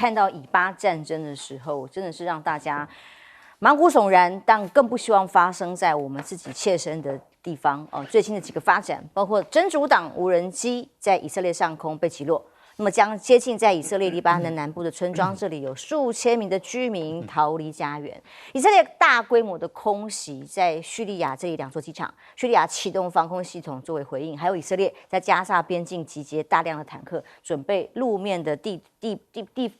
看到以巴战争的时候，真的是让大家毛骨悚然，但更不希望发生在我们自己切身的地方。最新的几个发展，包括真主党无人机在以色列上空被击落。那么将接近在以色列黎巴嫩南部的村庄，这里有数千名的居民逃离家园。以色列大规模的空袭在叙利亚这里2座机场，叙利亚启动防空系统作为回应，还有以色列在加沙边境集结大量的坦克，准备路面的地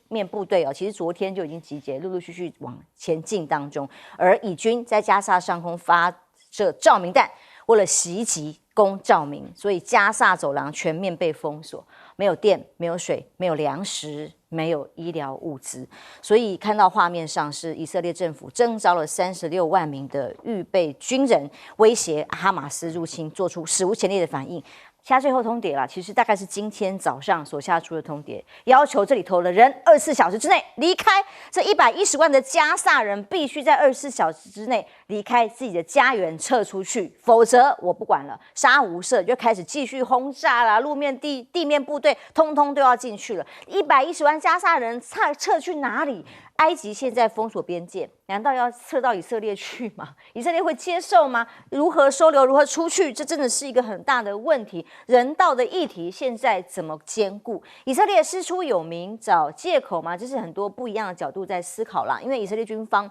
面部队其实昨天就已经集结，陆陆续续往前进当中。而以军在加沙上空发射照明弹，为了袭击供照明，所以加沙走廊全面被封锁，没有电，没有水，没有粮食，没有医疗物资。所以看到画面上是以色列政府征召了36万名的预备军人，威胁哈马斯入侵，做出史无前例的反应。下最后通牒啦，其实大概是今天早上所下出的通牒，要求这里头的人24小时之内离开。这110万的加萨人必须在24小时之内离开自己的家园，撤出去，否则我不管了，杀无赦，就开始继续轰炸啦。路面地面部队通通都要进去了。110万加萨人撤去哪里？埃及现在封锁边界，难道要撤到以色列去吗？以色列会接受吗？如何收留？如何出去？这真的是一个很大的问题。人道的议题现在怎么兼顾？以色列师出有名，找借口吗？这是很多不一样的角度在思考啦。因为以色列军方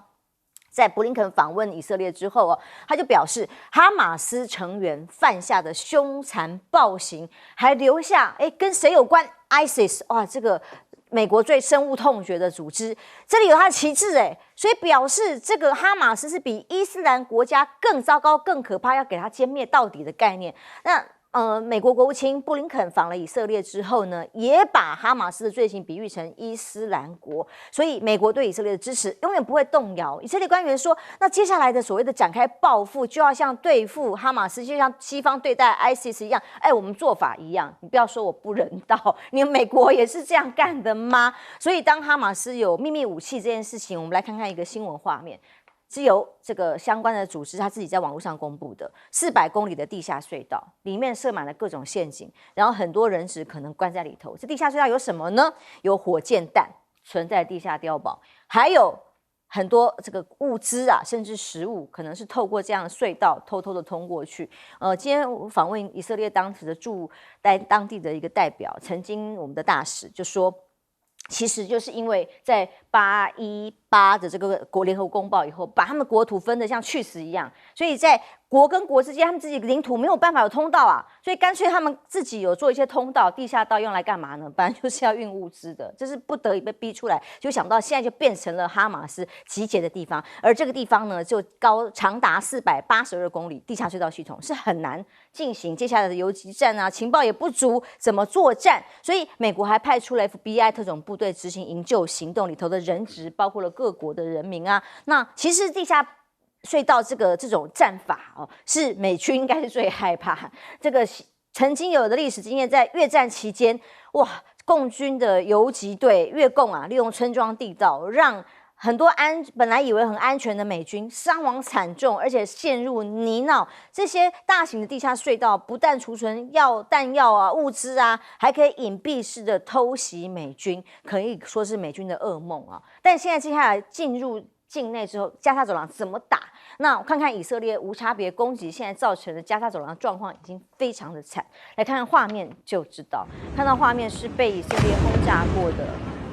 在布林肯访问以色列之后他就表示哈马斯成员犯下的凶残暴行，还留下跟谁有关 ？ISIS 哇，这个美国最深恶痛绝的组织，这里有它的旗帜所以表示这个哈马斯是比伊斯兰国家更糟糕、更可怕，要给它歼灭到底的概念。那美国国务卿布林肯访了以色列之后呢，也把哈马斯的罪行比喻成伊斯兰国，所以美国对以色列的支持永远不会动摇。以色列官员说，那接下来的所谓的展开报复，就要像对付哈马斯，就像西方对待 ISIS 一样，我们做法一样。你不要说我不人道，你们美国也是这样干的吗？所以当哈马斯有秘密武器这件事情，我们来看看一个新闻画面。是由这个相关的组织他自己在网络上公布的400公里的地下隧道，里面设满了各种陷阱，然后很多人质可能关在里头。这地下隧道有什么呢？有火箭弹存在地下碉堡，还有很多这个物资甚至食物，可能是透过这样的隧道偷偷的通过去。今天我访问以色列当时的驻在当地的一个代表，曾经我们的大使就说，其实就是因为在818的这个联合公报以后，把他们国土分得像去死一样，所以在国跟国之间，他们自己领土没有办法有通道所以干脆他们自己有做一些通道，地下道用来干嘛呢？本来就是要运物资的，这是不得已被逼出来，就想不到现在就变成了哈马斯集结的地方，而这个地方呢，就长达482公里，地下隧道系统是很难进行接下来的游击战情报也不足，怎么作战？所以美国还派出了 FBI 特种部队执行营救行动，里头的人质包括了各国的人民那其实地下隧道这种战法是美军应该是最害怕。这个曾经有的历史经验，在越战期间，哇，共军的游击队越共利用村庄地道，让很多本来以为很安全的美军伤亡惨重，而且陷入泥淖。这些大型的地下隧道不但储存弹药物资还可以隐蔽式的偷袭美军，可以说是美军的噩梦但现在接下来进入境内之后，加沙走廊怎么打？那我看看以色列无差别攻击现在造成的加沙走廊状况已经非常的惨，来看看画面就知道。看到画面是被以色列轰炸过的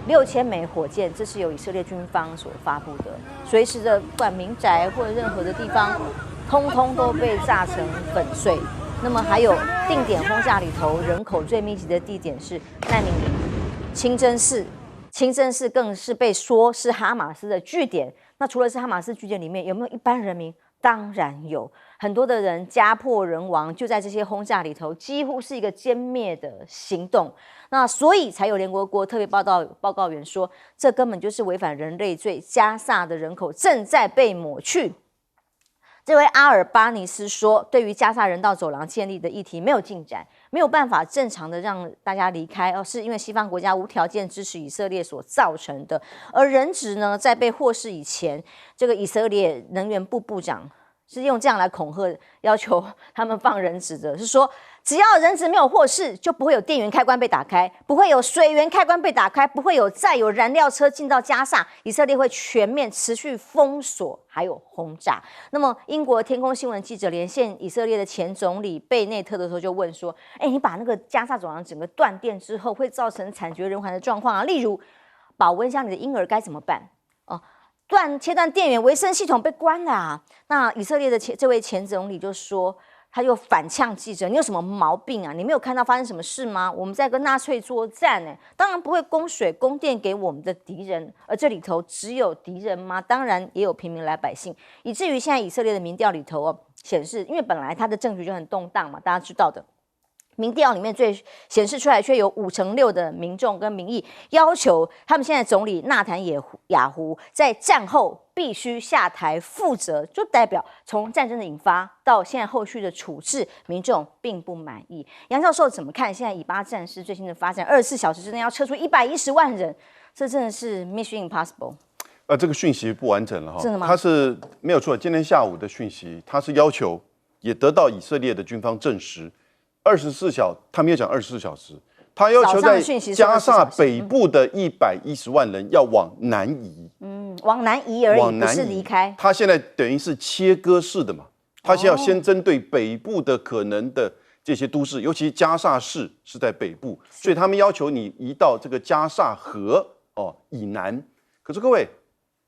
6000枚火箭，这是由以色列军方所发布的，随时的不管民宅或者任何的地方，通通都被炸成粉碎。那么还有定点轰炸里头，人口最密集的地点是难民营、清真寺。清真寺更是被说是哈马斯的据点。那除了是哈马斯据点里面，有没有一般人民？当然有，很多的人家破人亡，就在这些轰炸里头，几乎是一个歼灭的行动。那所以才有联合国特别报告员说，这根本就是违反人类罪，加萨的人口正在被抹去。这位阿尔巴尼斯说，对于加萨人道走廊建立的议题没有进展，没有办法正常的让大家离开是因为西方国家无条件支持以色列所造成的。而人质呢，在被获释以前，这个以色列能源部部长是用这样来恐吓，要求他们放人质的，是说只要人质没有获释，就不会有电源开关被打开，不会有水源开关被打开，不会再有燃料车进到加萨，以色列会全面持续封锁还有轰炸。那么英国天空新闻记者连线以色列的前总理贝内特的时候就问说，你把那个加萨走廊整个断电之后，会造成惨绝人寰的状况啊，例如保温箱里的婴儿该怎么办？切断电源，维生系统被关了啊！那以色列的这位前总理就说，他就反呛记者：“你有什么毛病啊？你没有看到发生什么事吗？我们在跟纳粹作战呢，当然不会供水供电给我们的敌人，而这里头只有敌人吗？当然也有平民百姓，以至于现在以色列的民调里头显示，因为本来他的政局就很动荡嘛，大家知道的。”民调里面最显示出来，却有56%的民众跟民意要求他们现在总理纳坦雅胡在战后必须下台负责，就代表从战争的引发到现在后续的处置，民众并不满意。杨教授怎么看现在以巴战事最新的发展？24小时之内要撤出110万人，这真的是 Mission Impossible。这个讯息不完整了哈，真的吗？他是没有错，今天下午的讯息，他是要求也得到以色列的军方证实。24小时，他没有讲24小时，他要求在加萨北部的110万人要往南移，往南移而已，不是离开。他现在等于是切割式的嘛，他要先针对北部的可能的这些都市，尤其加萨市是在北部，所以他们要求你移到这个加萨河以南。可是各位，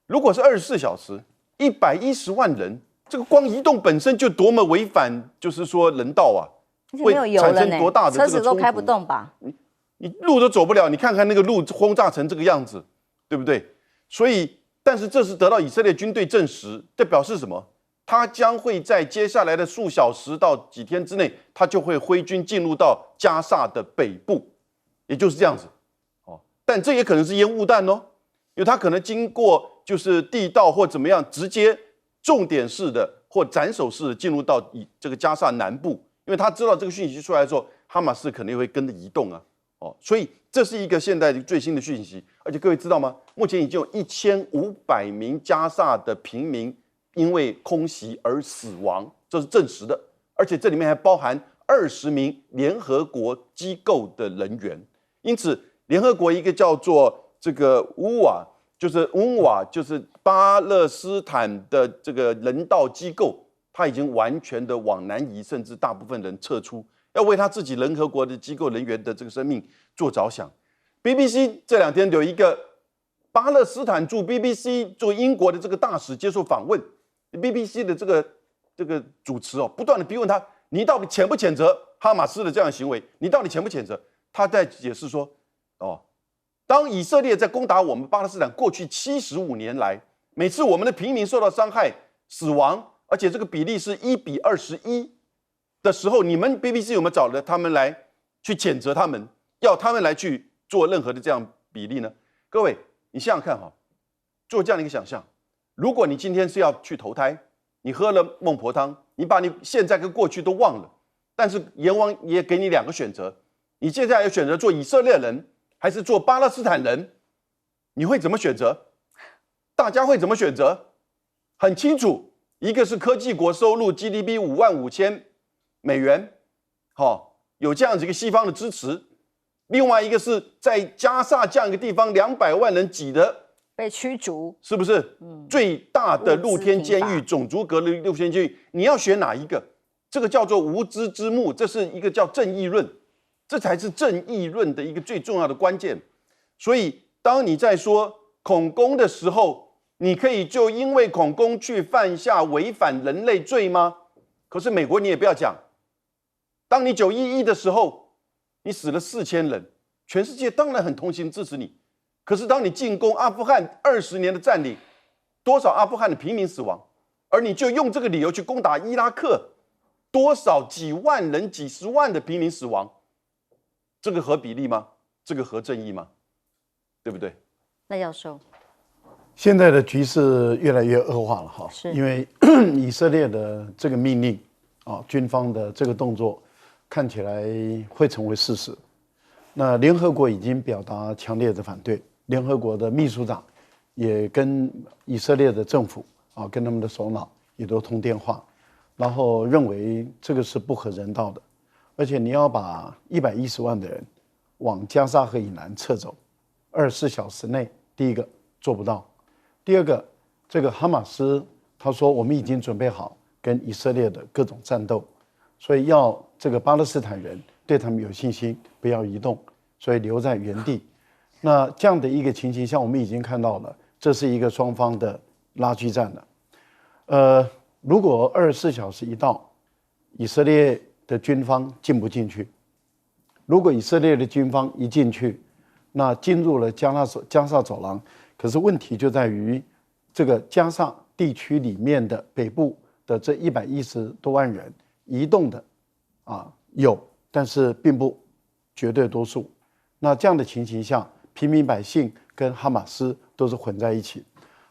如果是24小时，110万人，这个光移动本身就多么违反，就是说人道啊。会产生多大的这个冲突？车子都开不动吧？你路都走不了，你看看那个路轰炸成这个样子，对不对？所以，但是这是得到以色列军队证实，这表示什么？他将会在接下来的数小时到几天之内，他就会挥军进入到加萨的北部，也就是这样子。但这也可能是烟雾弹哦，因为他可能经过就是地道或怎么样，直接重点式的或斩首式的进入到这个加萨南部。因为他知道这个讯息出来的时候，哈马斯肯定会跟着移动啊，所以这是一个现在最新的讯息。而且各位知道吗？目前已经有1500名加萨的平民因为空袭而死亡，这是证实的。而且这里面还包含20名联合国机构的人员。因此，联合国一个叫做这个乌瓦，就是巴勒斯坦的这个人道机构。他已经完全的往南移，甚至大部分人撤出，要为他自己联合国的机构人员的这个生命做着想。BBC 这2天有一个巴勒斯坦驻 BBC 驻英国的这个大使接受访问 ，BBC 的这个主持不断的逼问他，你到底谴不谴责哈马斯的这样的行为？你到底谴不谴责？他在解释说，当以色列在攻打我们巴勒斯坦过去75年来，每次我们的平民受到伤害、死亡。而且这个比例是1:21的时候，你们 BBC 有没有找了他们来去谴责他们，要他们来去做任何的这样比例呢？各位，你想想看做这样的一个想象，如果你今天是要去投胎，你喝了孟婆汤，你把你现在跟过去都忘了，但是阎王也给你2个选择，你接下来要选择做以色列人还是做巴勒斯坦人，你会怎么选择？大家会怎么选择？很清楚。一个是科技国收入 GDP 55000美元，有这样子一个西方的支持；另外一个是在加萨这样一个地方200万人挤的被驱逐，是不是？最大的露天监狱、种族隔离露天监狱，你要选哪一个？这个叫做无知之幕，这是一个叫正义论，这才是正义论的一个最重要的关键。所以，当你在说恐攻的时候，你可以就因为恐攻去犯下违反人类罪吗？可是美国你也不要讲，当你911的时候，你死了4000人，全世界当然很同情支持你。可是当你进攻阿富汗20年的占领，多少阿富汗的平民死亡，而你就用这个理由去攻打伊拉克，多少几万人、几十万的平民死亡，这个合比例吗？这个合正义吗？对不对？赖教授。现在的局势越来越恶化了因为以色列的这个命令军方的这个动作看起来会成为事实。那联合国已经表达强烈的反对，联合国的秘书长也跟以色列的政府跟他们的首脑也都通电话，然后认为这个是不可人道的，而且你要把110万的人往加沙河以南撤走，24小时内，第一个做不到，第二个，这个哈马斯他说我们已经准备好跟以色列的各种战斗，所以要这个巴勒斯坦人对他们有信心，不要移动，所以留在原地。那这样的一个情形下，我们已经看到了，这是一个双方的拉锯战了。如果24小时一到，以色列的军方进不进去？如果以色列的军方一进去，那进入了加沙走廊，可是问题就在于，这个加沙地区里面的北部的这110多万人移动的有，但是并不绝对多数。那这样的情形下，平民百姓跟哈马斯都是混在一起，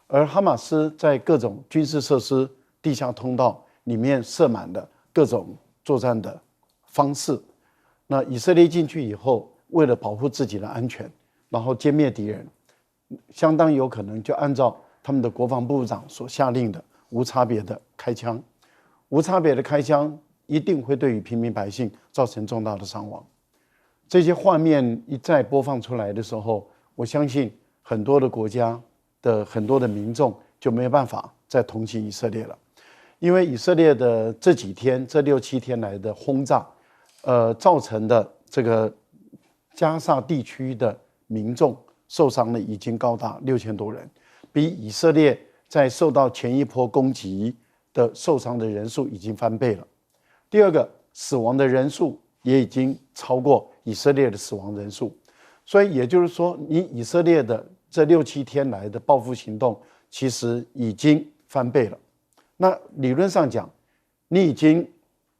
而哈马斯在各种军事设施、地下通道里面设满了各种作战的方式。那以色列进去以后，为了保护自己的安全，然后歼灭敌人，相当有可能就按照他们的国防部长所下令的无差别的开枪。无差别的开枪一定会对于平民百姓造成重大的伤亡。这些画面一再播放出来的时候，我相信很多的国家的很多的民众就没有办法再同情以色列了，因为以色列的这几天这6、7天来的轰炸，造成的这个加沙地区的民众受伤的已经高达6000多人，比以色列在受到前一波攻击的受伤的人数已经翻倍了。第二个，死亡的人数也已经超过以色列的死亡人数，所以也就是说，你以色列的这6、7天来的报复行动，其实已经翻倍了。那理论上讲，你已经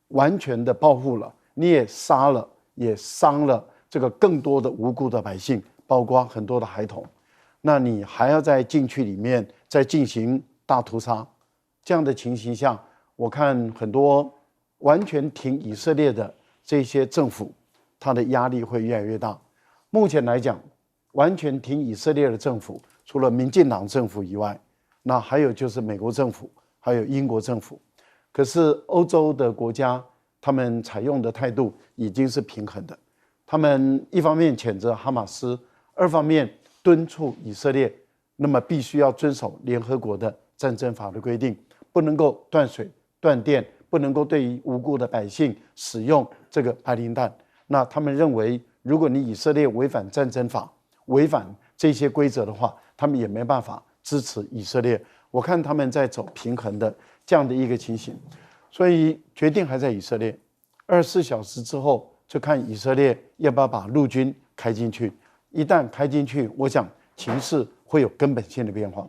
完全的报复了，你也杀了，也伤了这个更多的无辜的百姓，包括很多的孩童。那你还要在禁区里面再进行大屠杀，这样的情形下，我看很多完全挺以色列的这些政府，它的压力会越来越大。目前来讲，完全挺以色列的政府，除了民进党政府以外，那还有就是美国政府，还有英国政府。可是欧洲的国家，他们采用的态度已经是平衡的。他们一方面谴责哈马斯，二方面敦促以色列，那么必须要遵守联合国的战争法的规定，不能够断水断电，不能够对于无辜的百姓使用这个白磷弹。那他们认为，如果你以色列违反战争法，违反这些规则的话，他们也没办法支持以色列。我看他们在走平衡的这样的一个情形，所以决定还在以色列。24小时之后，就看以色列要不要把陆军开进去。一旦开进去，我想情势会有根本性的变化。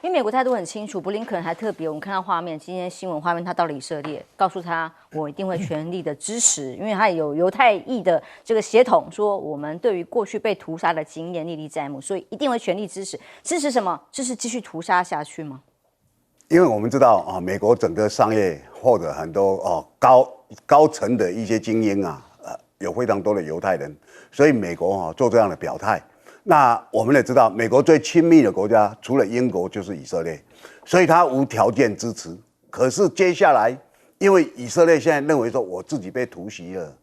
因为美国态度很清楚，布林肯还特别，我们看到画面，今天新闻画面，他到了以色列，告诉他我一定会全力的支持，因为他有犹太裔的这个血统，说我们对于过去被屠杀的经验历历在目，所以一定会全力支持。支持什么？支持继续屠杀下去吗？因为我们知道啊，美国整个商业或者很多高层的一些精英啊，有非常多的犹太人，所以美国做这样的表态。那我们也知道，美国最亲密的国家除了英国就是以色列，所以他无条件支持。可是接下来，因为以色列现在认为说我自己被突袭了，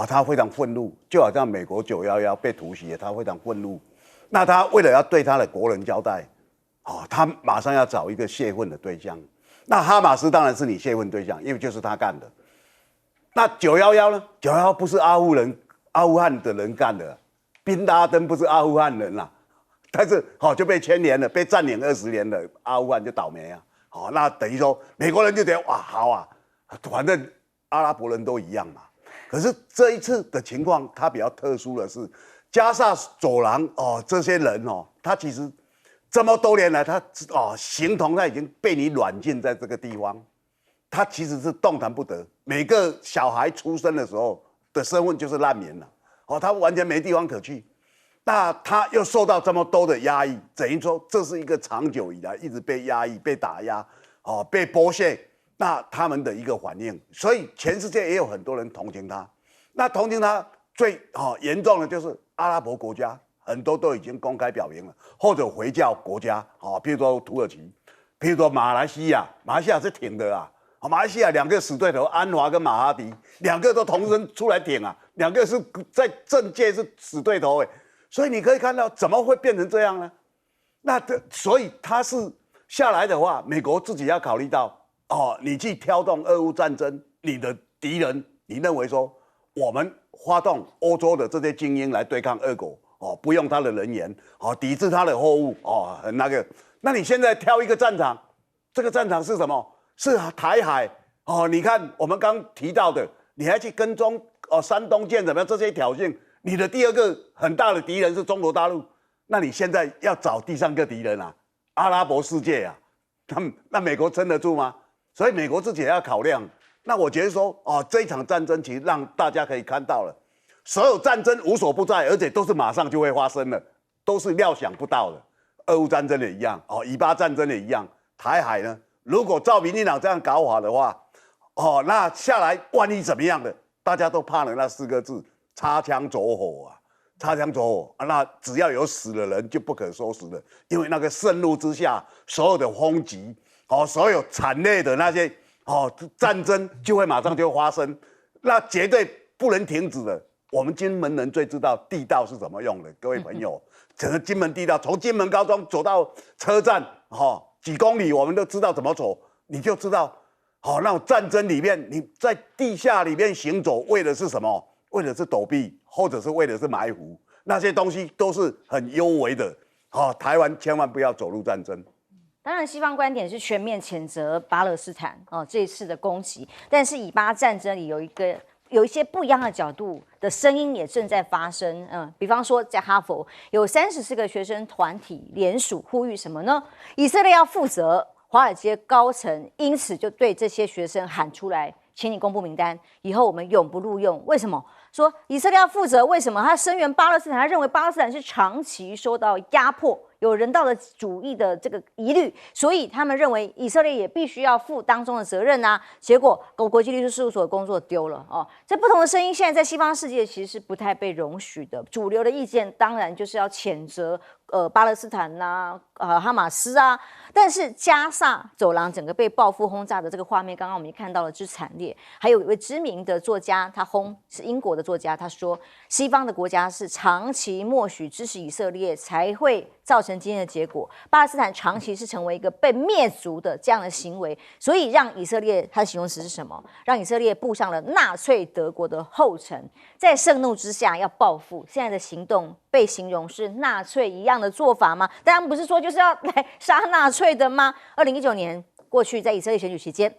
他非常愤怒，就好像美国911被突袭了，他非常愤怒。那他为了要对他的国人交代，他马上要找一个泄愤的对象。那哈马斯当然是你泄愤对象，因为就是他干的。那911呢？911不是阿富汗的人干的。宾拉登不是阿富汗人啦，但是就被牵连了，被占领20年了，阿富汗就倒霉啊。那等于说美国人就觉得哇好啊，反正阿拉伯人都一样嘛。可是这一次的情况，它比较特殊的是，加沙走廊这些人他其实这么多年来，他形同他已经被你软禁在这个地方，他其实是动弹不得。每个小孩出生的时候的身份就是难民了。他完全没地方可去，那他又受到这么多的压抑，等于说这是一个长久以来一直被压抑、被打压、被剥削，那他们的一个反应。所以全世界也有很多人同情他。那同情他最严重的就是阿拉伯国家，很多都已经公开表明了，或者回教国家，譬如说土耳其，譬如说马来西亚是挺的啊，马来西亚2个死对头，安华跟马哈迪，2个都同声出来挺啊，2个是在政界是死对头哎，所以你可以看到怎么会变成这样呢？所以他是下来的话，美国自己要考虑到你去挑动俄乌战争，你的敌人，你认为说我们发动欧洲的这些精英来对抗俄国不用他的人员抵制他的货物很那个，那你现在挑一个战场，这个战场是什么？是台海你看我们刚提到的，你还去跟踪山东舰怎么样这些挑衅，你的第2个很大的敌人是中国大陆，那你现在要找第3个敌人啊，阿拉伯世界啊，那美国撑得住吗？所以美国自己也要考量。那我觉得说这一场战争其实让大家可以看到了，所有战争无所不在，而且都是马上就会发生的，都是料想不到的。俄乌战争也一样以巴战争也一样，台海呢？如果照民进党这样搞法的话，那下来万一怎么样的，大家都怕了那4个字：擦枪走火啊！擦枪走火那只要有死的人就不可收拾了，因为那个盛怒之下，所有的轰击，所有惨烈的那些战争就会马上就发生，那绝对不能停止的。我们金门人最知道地道是怎么用的，各位朋友，整个金门地道从金门高中走到车站，几公里我们都知道怎么走，你就知道，那种战争里面你在地下里面行走，为的是什么？为的是躲避，或者是为的是埋伏，那些东西都是很幽微的。台湾千万不要走入战争。当然，西方观点是全面谴责巴勒斯坦这一次的攻击，但是以巴战争里有一些不一样的角度的声音也正在发生。比方说在哈佛有34个学生团体联署呼吁什么呢？以色列要负责，华尔街高层因此就对这些学生喊出来，请你公布名单，以后我们永不录用。为什么？说以色列要负责，为什么？他声援巴勒斯坦，他认为巴勒斯坦是长期受到压迫，有人道的主义的这个疑虑，所以他们认为以色列也必须要负当中的责任啊。结果国际律师事务所的工作丢了这不同的声音现在在西方世界其实是不太被容许的。主流的意见当然就是要谴责巴勒斯坦哈马斯啊，但是加萨走廊整个被报复轰炸的这个画面，刚刚我们也看到了之惨烈。还有一位知名的作家，是英国的作家，他说西方的国家是长期默许支持以色列，才会造成今天的结果。巴勒斯坦长期是成为一个被灭族的这样的行为，所以让以色列，他的形容词是什么？让以色列步上了纳粹德国的后尘，在盛怒之下要报复。现在的行动被形容是纳粹一样的做法吗？当然不是说就是要来杀纳粹的吗？2019年过去，在以色列选举期间，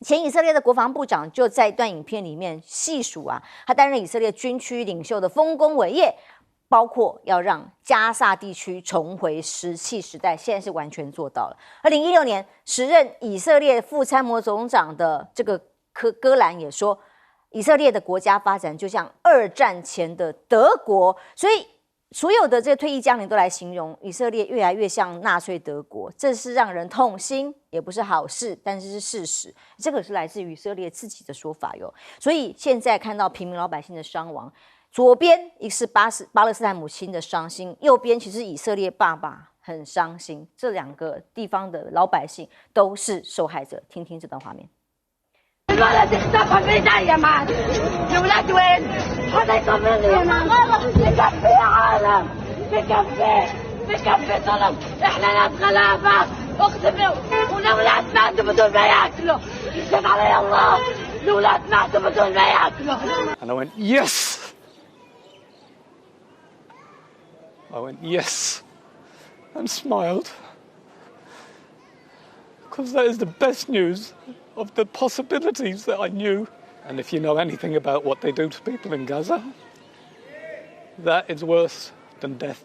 前以色列的国防部长就在一段影片里面细数他担任以色列军区领袖的丰功伟业，包括要让加萨地区重回石器时代，现在是完全做到了。2016年，时任以色列副参谋总长的这个戈兰也说，以色列的国家发展就像2战前的德国，所以所有的这个退役将领都来形容以色列越来越像纳粹德国，这是让人痛心，也不是好事，但是是事实。这个是来自于以色列自己的说法哟。所以现在看到平民老百姓的伤亡，左边一个是巴勒斯坦母亲的伤心，右边其实以色列爸爸很伤心，这2个地方的老百姓都是受害者。听听这段画面。الولد اختفى بايديا معك الولاد وين؟ حدا يطمني بكفي يا عالم بكفي ظلم احنا ناس غلابة اقسم والاولاد ماتوا بدون ما ياكلوا يشهد علي الله الاولاد ماتوا بدون ما ياكلوا And I went yes and smiled because that is the best news of the possibilities that I knew. And if you know anything about what they do to people in Gaza, that is worse than death.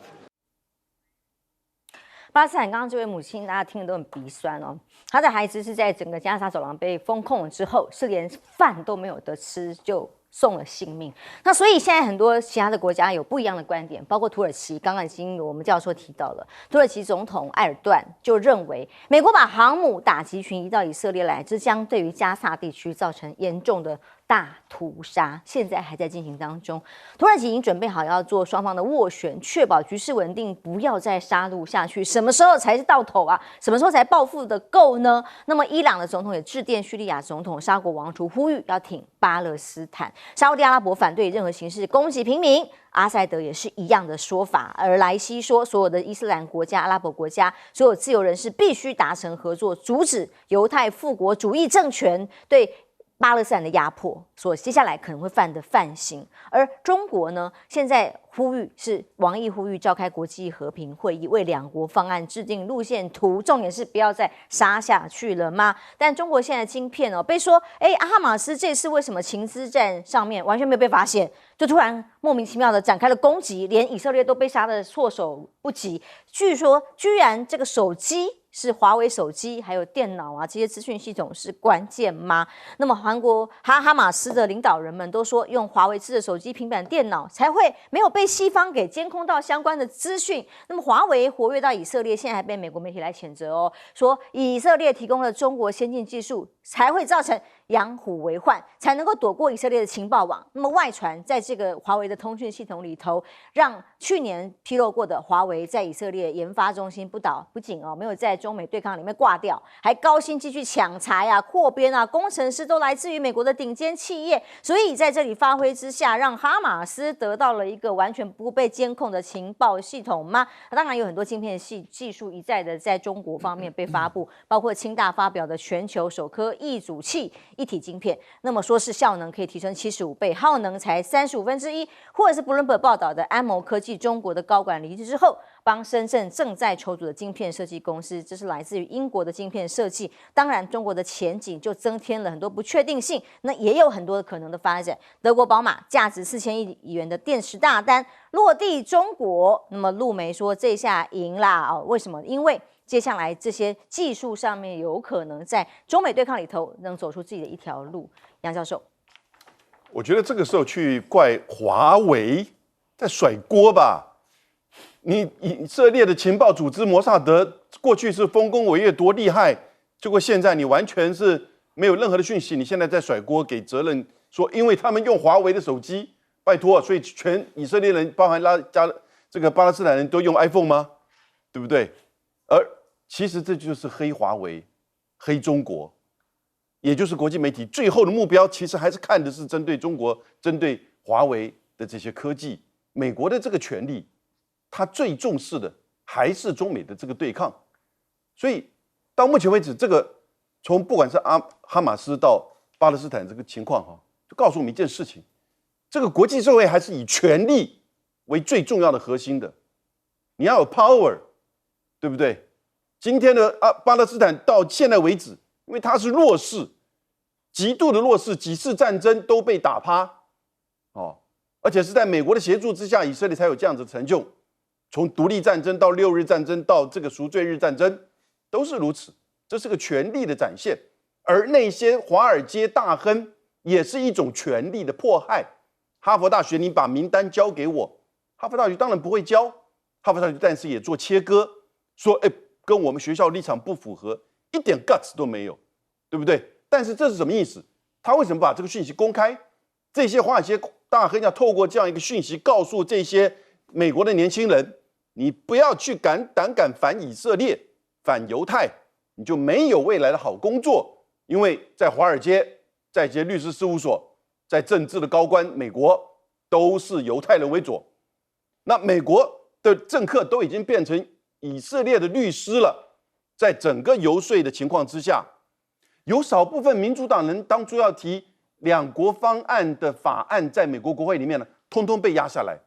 巴勒斯坦刚刚这位母亲，大家听的都很鼻酸她的孩子是在整个加沙走廊被封控了之后，是连饭都没有得吃就送了性命。那所以现在很多其他的国家有不一样的观点，包括土耳其，刚刚已经有我们教授提到了，土耳其总统埃尔段就认为，美国把航母打击群移到以色列来，这将对于加萨地区造成严重的大屠杀现在还在进行当中，土耳其已经准备好要做双方的斡旋，确保局势稳定，不要再杀戮下去。什么时候才是到头啊？什么时候才报复的够呢？那么伊朗的总统也致电叙利亚总统沙国王储，呼吁要挺巴勒斯坦。沙烏地阿拉伯反对任何形式攻击平民，阿塞德也是一样的说法。而莱西说，所有的伊斯兰国家、阿拉伯国家，所有自由人士必须达成合作，阻止犹太复国主义政权对巴勒斯坦的压迫所接下来可能会犯的犯行。而中国呢，现在呼吁是王毅呼吁召开国际和平会议，为两国方案制定路线图，重点是不要再杀下去了吗？但中国现在晶片被说，哈马斯这次为什么情资战上面完全没有被发现，就突然莫名其妙的展开了攻击，连以色列都被杀得措手不及。据说居然这个手机是华为手机，还有电脑啊，这些资讯系统是关键吗？那么韩国哈马斯的领导人们都说，用华为制的手机、平板电脑才会没有被西方给监控到相关的资讯。那么华为活跃到以色列，现在还被美国媒体来谴责说以色列提供了中国先进技术，才会造成养虎为患，才能够躲过以色列的情报网。那么外传在这个华为的通讯系统里头，让去年披露过的华为在以色列研发中心不仅没有在中美对抗里面挂掉，还高薪继续抢财啊、扩编啊，工程师都来自于美国的顶尖企业。所以在这里发挥之下，让哈马斯得到了一个完全不被监控的情报系统吗？当然有很多晶片技术一再的在中国方面被发布，包括清大发表的全球首颗异组器一体晶片，那么说是效能可以提升75倍，耗能才1/35，或者是 Bloomberg 报道的安谋科技中国的高管离职之后，帮深圳正在筹组的晶片设计公司，这是来自于英国的晶片设计。当然，中国的前景就增添了很多不确定性，那也有很多可能的发展。德国宝马价值4000亿元的电池大单落地中国，那么陆媒说这下赢啦为什么？因为接下来这些技术上面有可能在中美对抗里头能走出自己的一条路。杨教授，我觉得这个时候去怪华为在甩锅吧。你以色列的情报组织摩萨德过去是丰功伟业多厉害，结果现在你完全是没有任何的讯息，你现在在甩锅给责任，说因为他们用华为的手机，拜托，所以全以色列人，包含这个巴勒斯坦人都用 iPhone 吗？对不对？而其实这就是黑华为、黑中国，也就是国际媒体最后的目标，其实还是看的是针对中国、针对华为的这些科技。美国的这个权利，他最重视的还是中美的这个对抗。所以到目前为止，这个从不管是哈马斯到巴勒斯坦这个情况就告诉我们一件事情：这个国际社会还是以权力为最重要的核心的。你要有 power， 对不对？今天的巴勒斯坦到现在为止，因为它是弱势，极度的弱势，几次战争都被打趴，而且是在美国的协助之下，以色列才有这样子的成就。从独立战争到6日战争到这个赎罪日战争，都是如此。这是个权力的展现，而那些华尔街大亨也是一种权力的迫害。哈佛大学，你把名单交给我，哈佛大学当然不会交，哈佛大学但是也做切割，说跟我们学校立场不符合，一点 guts 都没有，对不对？但是这是什么意思？他为什么把这个讯息公开？这些华尔街大亨要透过这样一个讯息，告诉这些美国的年轻人，你不要去胆敢反以色列、反犹太，你就没有未来的好工作。因为在华尔街，在这些律师事务所，在政治的高官，美国都是犹太人为主。那美国的政客都已经变成以色列的律师了。在整个游说的情况之下，有少部分民主党人当初要提两国方案的法案，在美国国会里面呢，通通被压下来，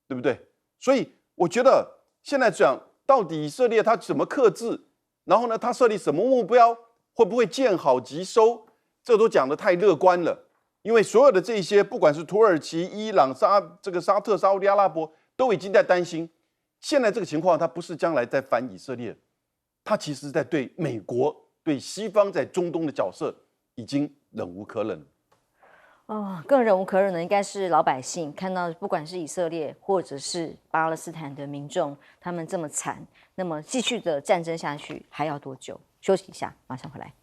对不对？所以我觉得现在讲到底以色列它怎么克制，然后呢，它设立什么目标，会不会见好即收，这都讲得太乐观了。因为所有的这些，不管是土耳其、伊朗、沙特、沙烏地阿拉伯，都已经在担心，现在这个情况，它不是将来在反以色列，它其实在对美国、对西方在中东的角色已经忍无可忍了。更忍无可忍的应该是老百姓看到，不管是以色列或者是巴勒斯坦的民众，他们这么惨，那么继续的战争下去还要多久？休息一下，马上回来。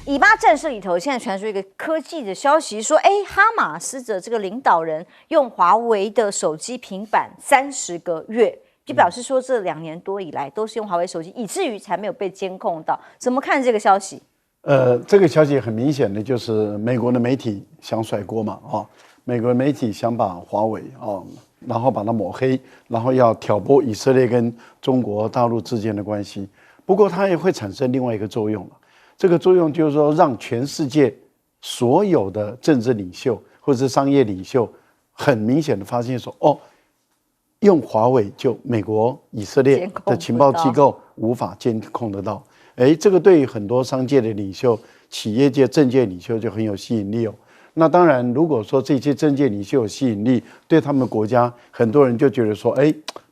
以巴战事里头，现在传出一个科技的消息，说，哈马斯的这个领导人用华为的手机平板30个月，就表示说这2年多以来都是用华为手机，以至于才没有被监控到。怎么看这个消息？这个消息很明显的就是美国的媒体想甩锅嘛，美国的媒体想把华为然后把它抹黑，然后要挑拨以色列跟中国大陆之间的关系。不过它也会产生另外一个作用了。这个作用就是说，让全世界所有的政治领袖或者是商业领袖很明显的发现说，用华为就美国、以色列的情报机构无法监控得到。这个对于很多商界的领袖、企业界、政界领袖就很有吸引力哦。那当然，如果说这些政界领袖有吸引力，对他们国家，很多人就觉得说，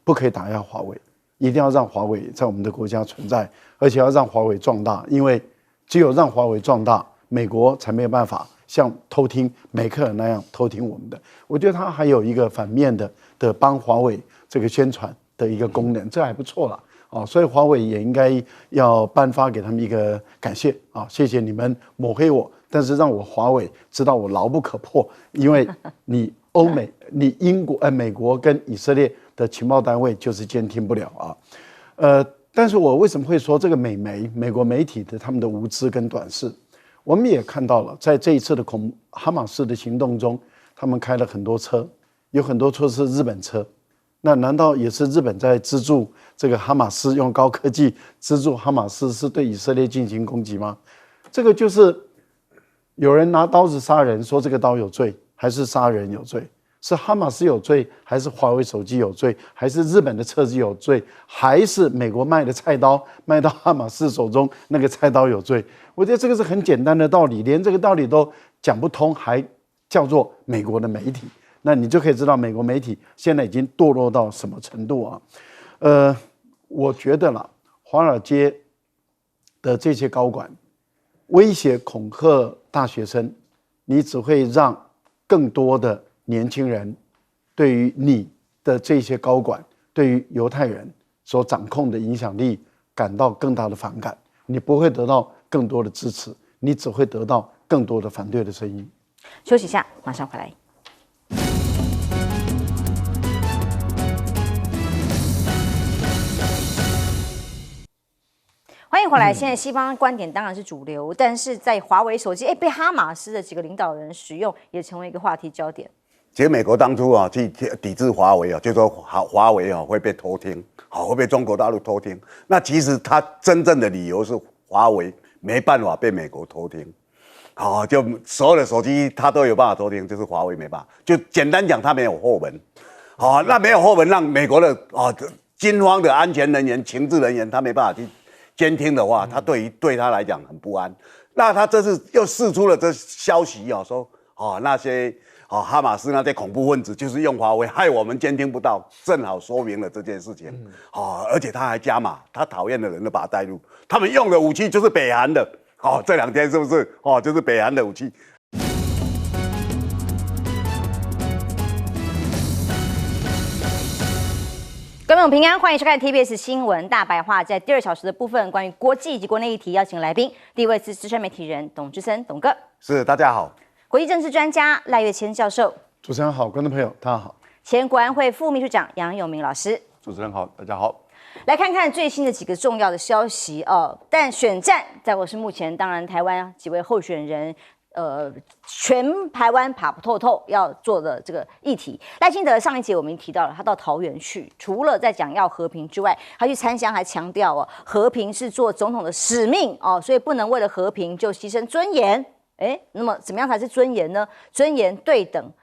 不可以打压华为，一定要让华为在我们的国家存在，而且要让华为壮大，因为只有让华为壮大，美国才没有办法像偷听梅克尔那样偷听我们的。我觉得它还有一个反面的帮华为这个宣传的一个功能，这还不错了所以华为也应该要颁发给他们一个感谢谢谢你们抹黑我，但是让我华为知道我牢不可破，因为你欧美、你英国、美国跟以色列的情报单位就是监听不了但是我为什么会说这个美国媒体的他们的无知跟短视？我们也看到了，在这一次的哈马斯的行动中，他们开了很多车，有很多车是日本车。那难道也是日本在资助这个哈马斯，用高科技资助哈马斯是对以色列进行攻击吗？这个就是有人拿刀子杀人，说这个刀有罪，还是杀人有罪？是哈马斯有罪，还是华为手机有罪，还是日本的车子有罪，还是美国卖的菜刀卖到哈马斯手中那个菜刀有罪？我觉得这个是很简单的道理，连这个道理都讲不通，还叫做美国的媒体，那你就可以知道美国媒体现在已经堕落到什么程度我觉得啦，华尔街的这些高管威胁恐吓大学生，你只会让更多的年轻人对于你的这些高管，对于犹太人所掌控的影响力感到更大的反感，你不会得到更多的支持，你只会得到更多的反对的声音。休息一下，马上回来。欢迎回来。现在西方观点当然是主流，但是在华为手机被哈马斯的几个领导人使用，也成为一个话题焦点。其实美国当初去抵制华为就说华为会被偷听，会被中国大陆偷听。那其实他真正的理由是华为没办法被美国偷听，就所有的手机他都有办法偷听，就是华为没办法。就简单讲，他没有后门，那没有后门让美国的军方的安全人员、情治人员他没办法去监听的话，他对他来讲很不安。那他这次又释出了这消息说那些哈马斯那些恐怖分子就是用华为害我们监听不到，正好说明了这件事情。而且他还加码，他讨厌的人都把他带入，他们用的武器就是北韩的。这2天是不是就是北韩的武器？各位朋友平安，欢迎收看 TBS 新闻大白话。在第2小时的部分，关于国际以及国内议题，邀请来宾，第一位是资深媒体人董之森，董哥。是，大家好。国际政治专家赖岳谦教授。主持人好，观众朋友大家好。前国安会副秘书长杨永明老师。主持人好，大家好。来看看最新的几个重要的消息但选战在我是目前当然台湾几位候选人全台湾爬不透透要做的这个议题。赖清德上一节我们已经提到了，他到桃园去，除了在讲要和平之外，他去参香还强调和平是做总统的使命所以不能为了和平就牺牲尊严。那么怎么样才是尊严呢？尊严对等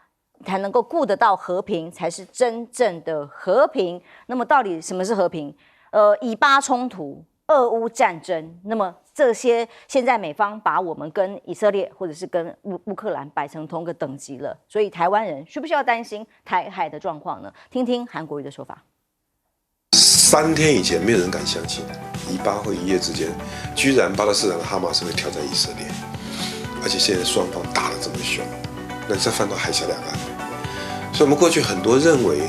才能够顾得到和平，才是真正的和平。那么到底什么是和平？以巴冲突、俄乌战争，那么这些现在美方把我们跟以色列或者是跟乌克兰摆成同一个等级了，所以台湾人需不需要担心台海的状况呢？听听韩国瑜的说法。3天以前，没有人敢相信以巴会一夜之间，居然巴勒斯坦的哈马斯会挑战以色列，而且现在双方打得这么凶，那再翻到海峡两岸，所以我们过去很多认为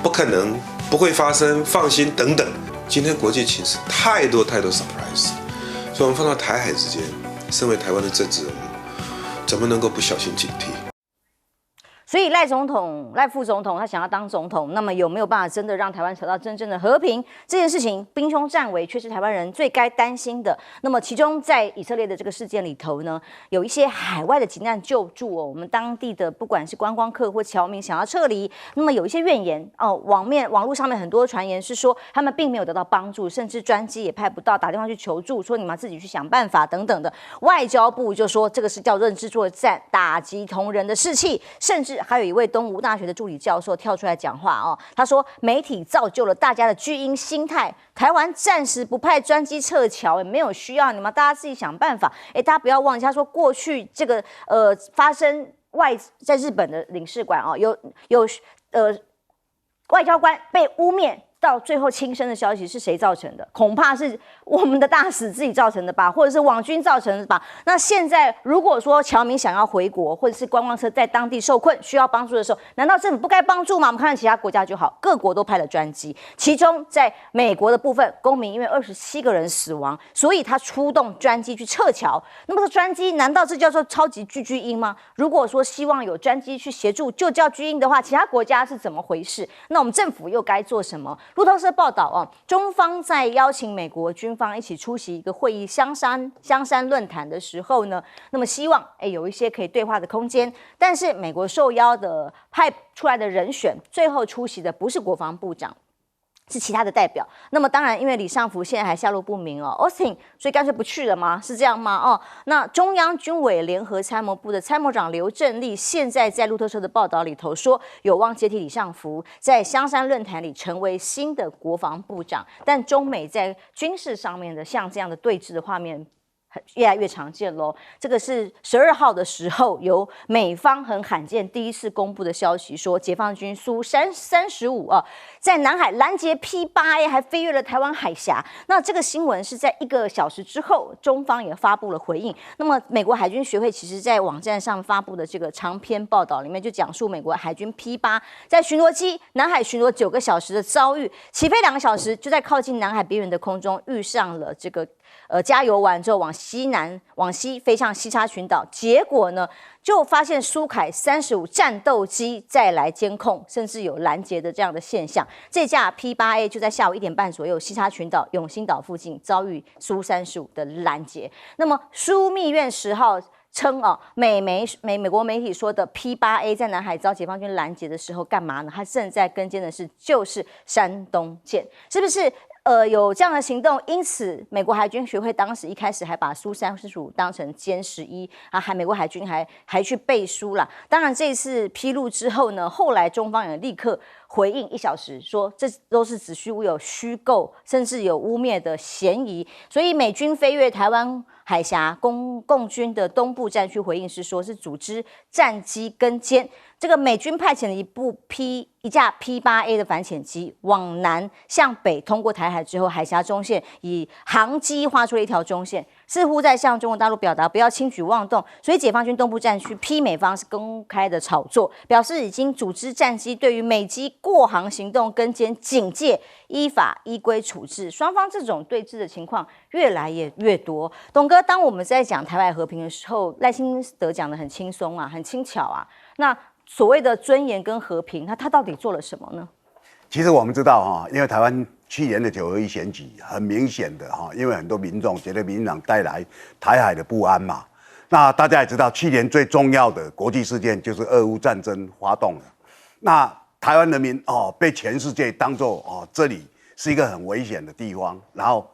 不可能、不会发生、放心等等，今天国际情势太多 surprise， 所以我们放到台海之间，身为台湾的政治人物，怎么能够不小心警惕？所以赖副总统他想要当总统，那么有没有办法真的让台湾找到真正的和平？这件事情兵凶战危却是台湾人最该担心的。那么其中在以色列的这个事件里头呢，有一些海外的急难救助哦，我们当地的不管是观光客或侨民想要撤离，那么有一些怨言哦，网络上面很多传言是说他们并没有得到帮助，甚至专机也派不到，打电话去求助，说你们自己去想办法等等的。外交部就说这个是叫认知作战，打击同仁的士气，甚至还有一位东吴大学的助理教授跳出来讲话哦，他说媒体造就了大家的巨婴心态，台湾暂时不派专机撤侨，也没有需要你们，大家自己想办法。大家不要忘记，他说过去这个发生在日本的领事馆哦，有外交官被污蔑。到最后轻生的消息是谁造成的？恐怕是我们的大使自己造成的吧，或者是网军造成的吧。那现在如果说侨民想要回国，或者是观光车在当地受困需要帮助的时候，难道政府不该帮助吗？我们看看其他国家就好，各国都派了专机。其中在美国的部分，公民因为27个人死亡，所以他出动专机去撤侨。那么这专机难道这叫做超级巨婴吗？如果说希望有专机去协助救教巨婴的话，其他国家是怎么回事？那我们政府又该做什么？路透社报道哦，中方在邀请美国军方一起出席一个会议香山论坛的时候呢，那么希望有一些可以对话的空间。但是美国受邀的派出来的人选，最后出席的不是国防部长，是其他的代表。那么当然，因为李尚福现在还下落不明哦 ，Austin， 所以干脆不去了吗？是这样吗？哦，那中央军委联合参谋部的参谋长刘振立现在在路透社的报道里头说，有望接替李尚福，在香山论坛里成为新的国防部长。但中美在军事上面的像这样的对峙的画面越来越常见咯。这个是12号的时候，由美方很罕见第一次公布的消息，说解放军苏35啊，在南海拦截 P8A， 还飞越了台湾海峡。那这个新闻是在1个小时之后，中方也发布了回应。那么美国海军学会其实在网站上发布的这个长篇报道里面，就讲述美国海军 P8 在巡逻机南海巡逻9个小时的遭遇，起飞2个小时就在靠近南海边缘的空中遇上了这个加油完之后往西飞向西沙群岛，结果呢就发现苏凯35战斗机再来监控，甚至有拦截的这样的现象。这架 P8A 就在下午1点半左右，西沙群岛永兴岛附近遭遇苏35的拦截。那么枢密院10号称美国媒体说的 P8A 在南海遭解放军拦截的时候干嘛呢？他正在跟监的就是山东舰，是不是？有这样的行动，因此美国海军学会当时一开始还把苏35当成歼11啊，美国海军还去背书啦。当然这一次披露之后呢，后来中方也立刻回应1小时，说这都是子虚乌有、虚构，甚至有污蔑的嫌疑。所以美军飞越台湾海峡，共军的东部战区回应是说，是组织战机跟监。这个美军派遣了一架 P8A 的反潜机往南向北通过台海之后，海峡中线以航机画出了一条中线，似乎在向中国大陆表达不要轻举妄动。所以解放军东部战区批美方是公开的炒作，表示已经组织战机对于美机过航行动跟监警戒，依法依规处置。双方这种对峙的情况越来越多。董哥，当我们在讲台海和平的时候，赖清德讲得很轻松啊，很轻巧啊，那所谓的尊严跟和平，他到底做了什么呢？其实我们知道哈，因为台湾去年的9合1选举，很明显的哈，因为很多民众觉得民进党带来台海的不安嘛。那大家也知道，去年最重要的国际事件就是俄乌战争发动了。那台湾人民被全世界当作这里是一个很危险的地方。然后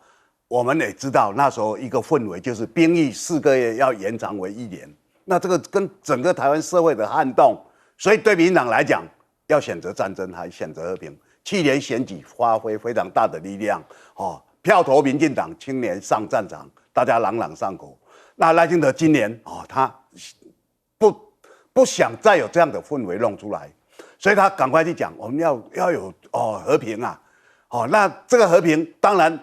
我们也知道那时候一个氛围就是兵役4个月要延长为1年。那这个跟整个台湾社会的撼动。所以对民进党来讲，要选择战争还选择和平，去年选举发挥非常大的力量票投民进党，青年上战场，大家朗朗上口。那赖清德今年他不想再有这样的氛围弄出来，所以他赶快去讲，我们要有和平啊，那这个和平当然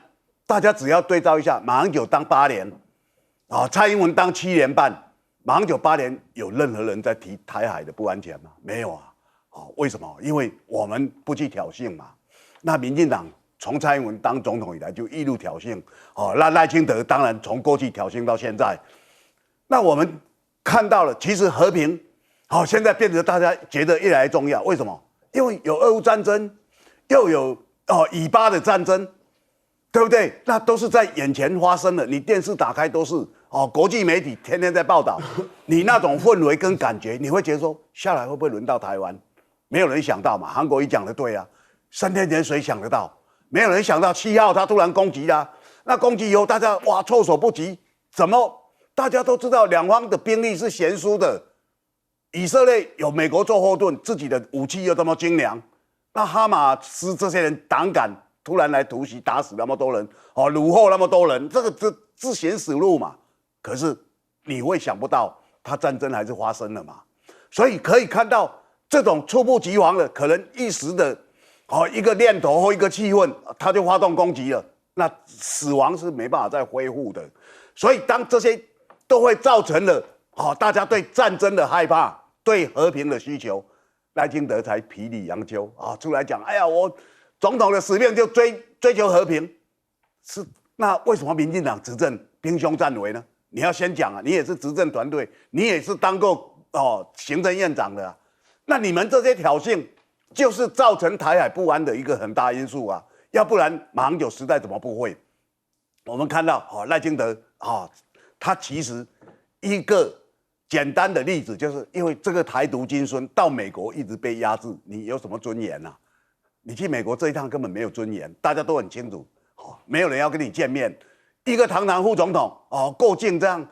大家只要对照一下，马英九当8年，蔡英文当7年半。马英九8年，有任何人在提台海的不安全吗？没有啊。为什么？因为我们不去挑衅嘛。那民进党从蔡英文当总统以来就一路挑衅，那赖清德当然从过去挑衅到现在。那我们看到了，其实和平，现在变得大家觉得越来越重要。为什么？因为有俄乌战争，又有以巴的战争，对不对？那都是在眼前发生的，你电视打开都是国际媒体天天在报道，你那种氛围跟感觉，你会觉得说，下来会不会轮到台湾？没有人想到嘛。韩国瑜讲的对啊，3天前谁想得到？没有人想到7号他突然攻击啦，那攻击以后大家哇措手不及，怎么？大家都知道两方的兵力是悬殊的，以色列有美国做后盾，自己的武器又这么精良，那哈马斯这些人胆敢突然来突袭，打死那么多人，虏获那么多人，这自寻死路嘛。可是你会想不到，他战争还是发生了嘛。所以可以看到，这种猝不及防的，可能一时的一个念头或一个气氛，他就发动攻击了，那死亡是没办法再恢复的。所以当这些都会造成了大家对战争的害怕，对和平的需求。赖清德才皮里扬秋出来讲，哎呀，我总统的使命就追求和平。是，那为什么民进党执政兵凶战危呢？你要先讲啊，你也是执政团队，你也是当过行政院长的啊。那你们这些挑衅，就是造成台海不安的一个很大因素啊。要不然马英九时代怎么不会？我们看到赖清德他其实一个简单的例子，就是因为这个台独金孙到美国一直被压制，你有什么尊严啊？你去美国这一趟根本没有尊严，大家都很清楚，没有人要跟你见面。一个堂堂副总统过境这样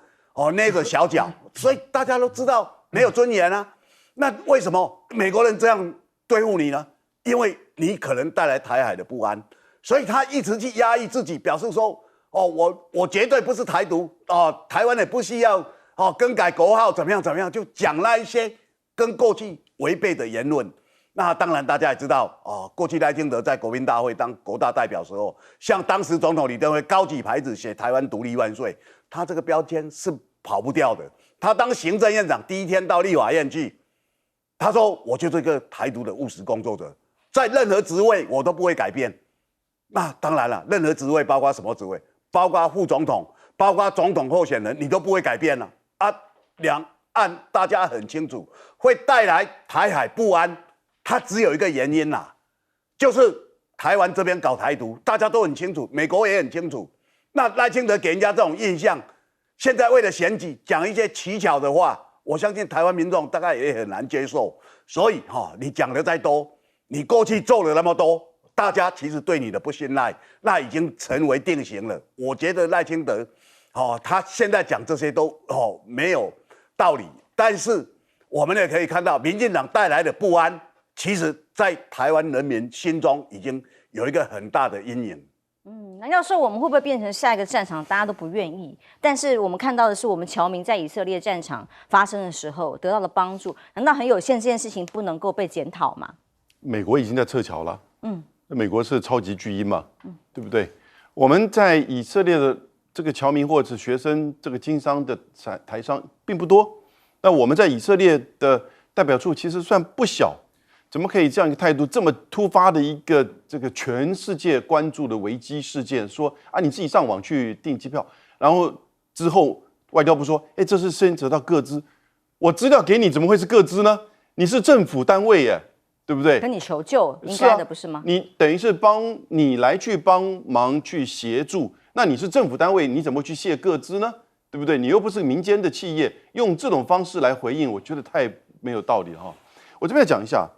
捏着小脚，所以大家都知道没有尊严啊。那为什么美国人这样对付你呢？因为你可能带来台海的不安，所以他一直去压抑自己，表示说。我绝对不是台独台湾也不需要更改国号怎么样，就讲那一些跟过去违背的言论。那当然大家也知道过去赖清德在国民大会当国大代表的时候，向当时总统李登辉高举牌子写台湾独立万岁，他这个标签是跑不掉的。他当行政院长第一天到立法院去，他说我就是一个台独的务实工作者，在任何职位我都不会改变。那当然了，任何职位包括什么职位？包括副总统，包括总统候选人，你都不会改变了两岸大家很清楚，会带来台海不安。它只有一个原因啦，就是台湾这边搞台独，大家都很清楚，美国也很清楚。那赖清德给人家这种印象，现在为了选举讲一些取巧的话，我相信台湾民众大概也很难接受。所以你讲的再多，你过去做了那么多。大家其实对你的不信赖，那已经成为定型了。我觉得赖清德，他现在讲这些都没有道理。但是我们也可以看到，民进党带来的不安，其实在台湾人民心中已经有一个很大的阴影。南教授，我们会不会变成下一个战场？大家都不愿意。但是我们看到的是，我们侨民在以色列战场发生的时候得到了帮助，难道很有限这件事情不能够被检讨吗？美国已经在撤侨了。美国是超级巨婴嘛，对不对？我们在以色列的这个侨民或者是学生、这个经商的台商并不多。那我们在以色列的代表处其实算不小，怎么可以这样一个态度？这么突发的一个这个全世界关注的危机事件，说你自己上网去订机票，然后之后外交部说，这是牵扯到个资，我资料给你，怎么会是个资呢？你是政府单位耶。对不对？跟你求救应该的不是吗？你等于是你来去帮忙去协助，那你是政府单位，你怎么去卸个资呢？对不对？你又不是民间的企业，用这种方式来回应，我觉得太没有道理了哈。我这边讲一下，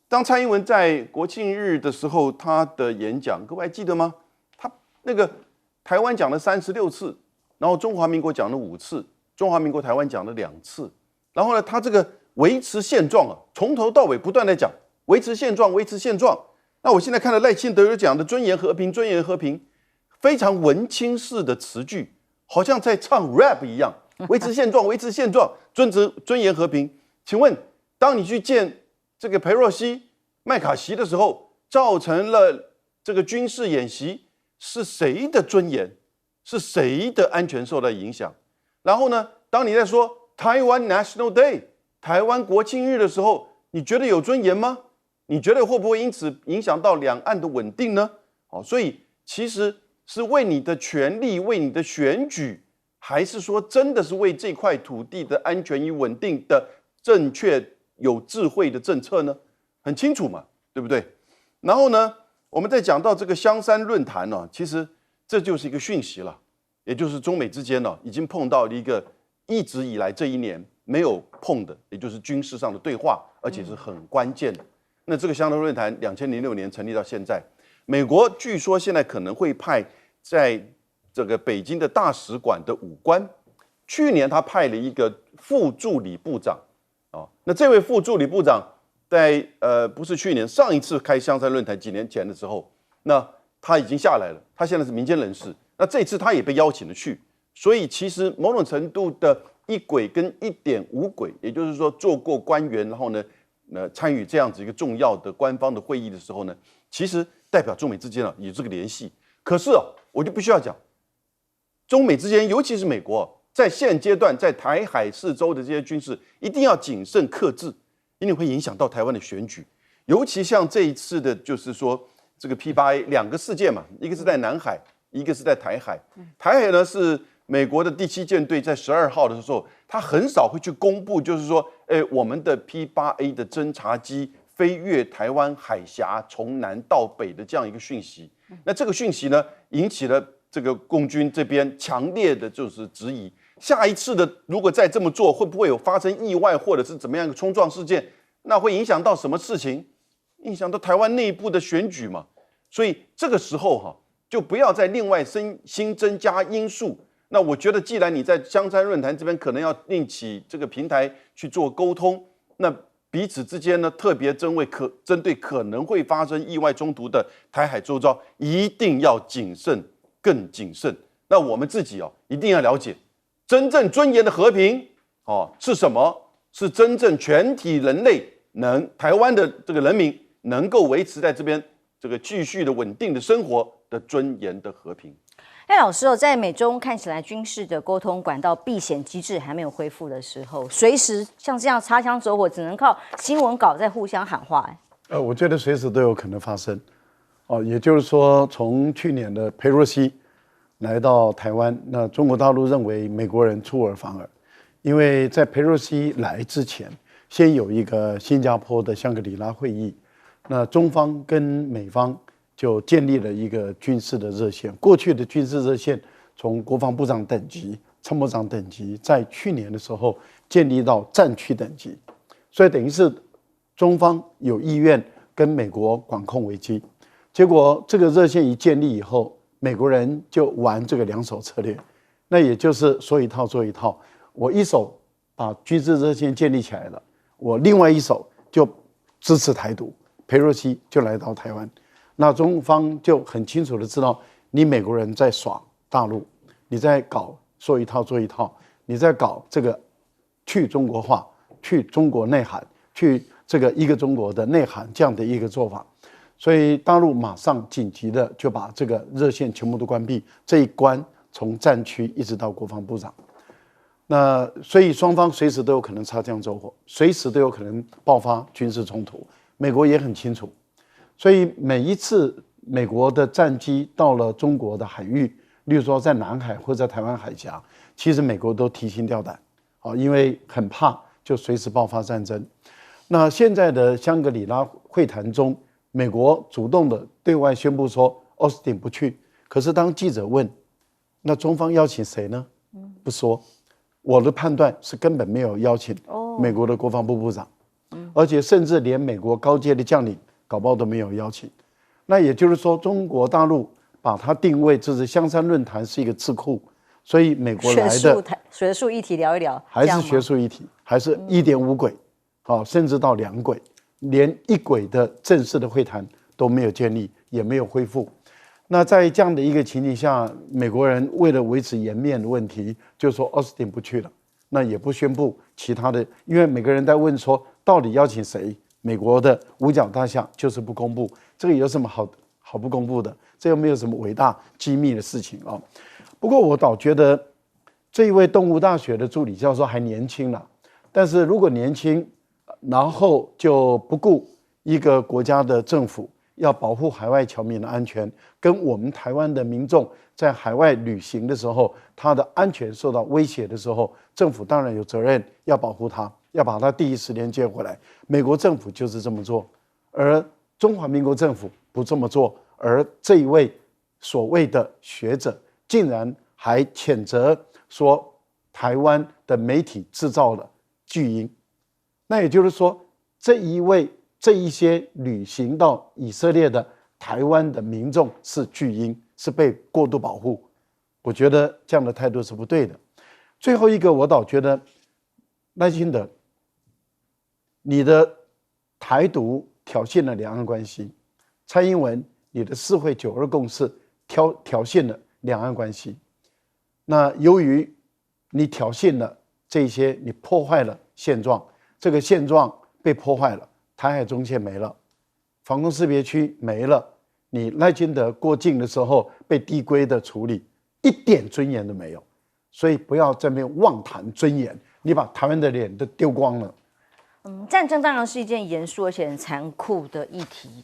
当蔡英文在国庆日的时候，他的演讲，各位还记得吗？他那个台湾讲了36次，然后中华民国讲了5次，中华民国台湾讲了2次，然后呢，他这个维持现状从头到尾不断的讲。维持现状，维持现状。那我现在看到赖清德有讲的尊严和平，尊严和平，非常文青式的词句，好像在唱 rap 一样。维持现状，维持现状，尊严和平。请问，当你去见这个裴若曦、麦卡锡的时候，造成了这个军事演习，是谁的尊严？是谁的安全受到影响？然后呢，当你在说台湾 National Day 台湾国庆日的时候，你觉得有尊严吗？你觉得会不会因此影响到两岸的稳定呢？所以其实是为你的权利、为你的选举还是说真的是为这块土地的安全与稳定的正确有智慧的政策呢？很清楚嘛，对不对？然后呢，我们再讲到这个香山论坛呢，其实这就是一个讯息了，也就是中美之间呢已经碰到了一个一直以来这一年没有碰的，也就是军事上的对话，而且是很关键的。那这个香山论坛2006年成立到现在，美国据说现在可能会派在这个北京的大使馆的武官，去年他派了一个副助理部长，那这位副助理部长在不是去年上一次开香山论坛几年前的时候，那他已经下来了，他现在是民间人士，那这次他也被邀请了去，所以其实某种程度的一轨跟1.5轨，也就是说做过官员，然后呢参与这样子一个重要的官方的会议的时候呢，其实代表中美之间有这个联系。可是我就必须要讲，中美之间，尤其是美国，在现阶段在台海四周的这些军事，一定要谨慎克制，因为会影响到台湾的选举。尤其像这一次的，就是说这个 P8A 2个事件嘛，一个是在南海，一个是在台海。台海呢是美国的第7舰队在12号的时候，他很少会去公布，就是说，我们的 P8A 的侦察机飞越台湾海峡，从南到北的这样一个讯息。那这个讯息呢，引起了这个共军这边强烈的就是质疑，下一次的如果再这么做，会不会有发生意外或者是怎么样一个冲撞事件？那会影响到什么事情？影响到台湾内部的选举嘛？所以这个时候就不要再另外新增加因素。那我觉得，既然你在香山论坛这边可能要另起这个平台去做沟通，那彼此之间呢，特别针对可能会发生意外冲突的台海周遭，一定要谨慎，更谨慎。那我们自己一定要了解，真正尊严的和平是什么？是真正全体人类台湾的这个人民能够维持在这边这个继续的稳定的生活的尊严的和平。赖老师在美中看起来军事的沟通管道避险机制还没有恢复的时候，随时像这样擦枪走火，只能靠新闻稿在互相喊话。我觉得随时都有可能发生。也就是说，从去年的裴洛西来到台湾，那中国大陆认为美国人出尔反尔，因为在裴洛西来之前，先有一个新加坡的香格里拉会议，那中方跟美方就建立了一个军事的热线。过去的军事热线从国防部长等级、参谋长等级，在去年的时候建立到战区等级，所以等于是中方有意愿跟美国管控危机。结果这个热线一建立以后，美国人就玩这个2手策略，那也就是说一套做一套。我一手把军事热线建立起来了，我另外一手就支持台独，裴洛西就来到台湾。那中方就很清楚的知道，你美国人在耍大陆，你在搞说一套做一套，你在搞这个去中国化、去中国内涵、去这个一个中国的内涵这样的一个做法。所以大陆马上紧急的就把这个热线全部都关闭，这一关从战区一直到国防部长。那所以双方随时都有可能擦枪走火，随时都有可能爆发军事冲突。美国也很清楚。所以每一次美国的战机到了中国的海域，例如说在南海或者在台湾海峡，其实美国都提心吊胆，因为很怕就随时爆发战争。那现在的香格里拉会谈中，美国主动的对外宣布说奥斯汀不去，可是当记者问，那中方邀请谁呢？不说。我的判断是根本没有邀请美国的国防部部长，而且甚至连美国高阶的将领搞不好都没有邀请。那也就是说，中国大陆把它定位就是香山论坛是一个智库，所以美国来的学术议题聊一聊，还是学术议题，还是1.5轨，甚至到2轨，连1轨的正式的会谈都没有建立，也没有恢复。那在这样的一个情形下，美国人为了维持颜面的问题，就说奥斯汀不去了，那也不宣布其他的，因为每个人在问说到底邀请谁。美国的五角大厦就是不公布，这个有什么好不公布的？这又没有什么伟大机密的事情啊。不过我倒觉得这一位东吴大学的助理教授还年轻了，但是如果年轻，然后就不顾一个国家的政府要保护海外侨民的安全，跟我们台湾的民众在海外旅行的时候，他的安全受到威胁的时候，政府当然有责任要保护他，要把他第一时间接回来。美国政府就是这么做，而中华民国政府不这么做，而这一位所谓的学者竟然还谴责说台湾的媒体制造了巨婴。那也就是说，这一些旅行到以色列的台湾的民众是巨婴，是被过度保护。我觉得这样的态度是不对的。最后一个，我倒觉得赖清德，你的台独挑衅了两岸关系，蔡英文你的4会9·2共识挑衅了两岸关系。那由于你挑衅了这些，你破坏了现状，这个现状被破坏了，台海中线没了，防空识别区没了，你赖清德过境的时候被递归的处理，一点尊严都没有。所以不要在那边妄谈尊严，你把台湾的脸都丢光了。战争当然是一件严肃而且很残酷的议题，